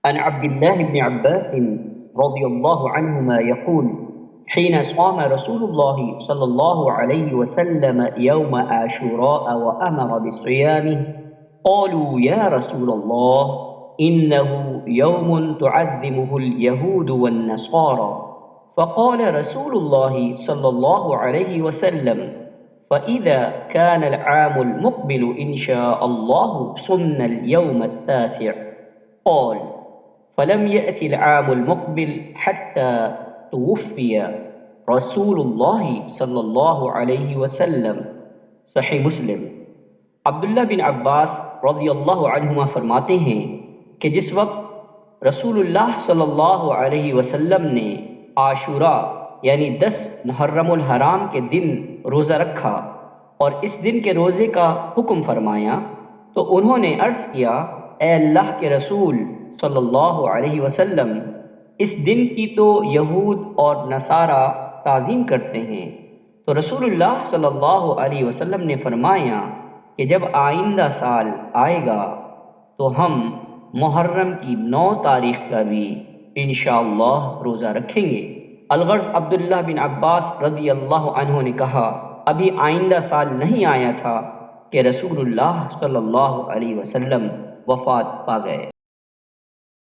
عن عبد الله بن عباس رضي الله عنهما يقول: حين صام رسول الله صلى الله عليه وسلم يوم عاشوراء وأمر بصيامه قالوا: يا رسول الله، إنه يوم تعظمه اليهود والنصارى. فقال رسول الله صلى الله عليه وسلم: فإذا كان العام المقبل إن شاء الله صمنا اليوم التاسع. قال: فلم يأت العام المقبل حتى توفي رسول الله صلى الله عليه वसल्लम। सही मुस्लिम। अब्दुल्ला बिन अब्बास रज़ियल्लाहु अन्हुमा फरमाते हैं कि जिस वक्त रसूलुल्लाह सल्लल्लाहु अलैहि वसल्लम ने आशूरा यानी 10 मुहर्रमुल हराम के दिन रोज़ा रखा और इस दिन के रोज़े का हुक्म फरमाया, तो उन्होंने अर्ज़ किया: ए अल्लाह के रसूल सल्लल्लाहु अलैहि वसल्लम, इस दिन की तो यहूद और नसारा ताज़ीम करते हैं। तो रसूलुल्लाह सल्लल्लाहु अलैहि वसल्लम ने फरमाया कि जब आइंदा साल आएगा तो हम मुहर्रम की 9 तारीख का भी इंशाअल्लाह रोज़ा रखेंगे। अलगर्ज़ अब्दुल्ला बिन अब्बास रज़ियल्लाहु अन्हु ने कहा, अभी आइंदा साल नहीं आया था कि रसूलुल्लाह सल्लल्लाहु अलैहि वसल्लम वफ़ात पा गए।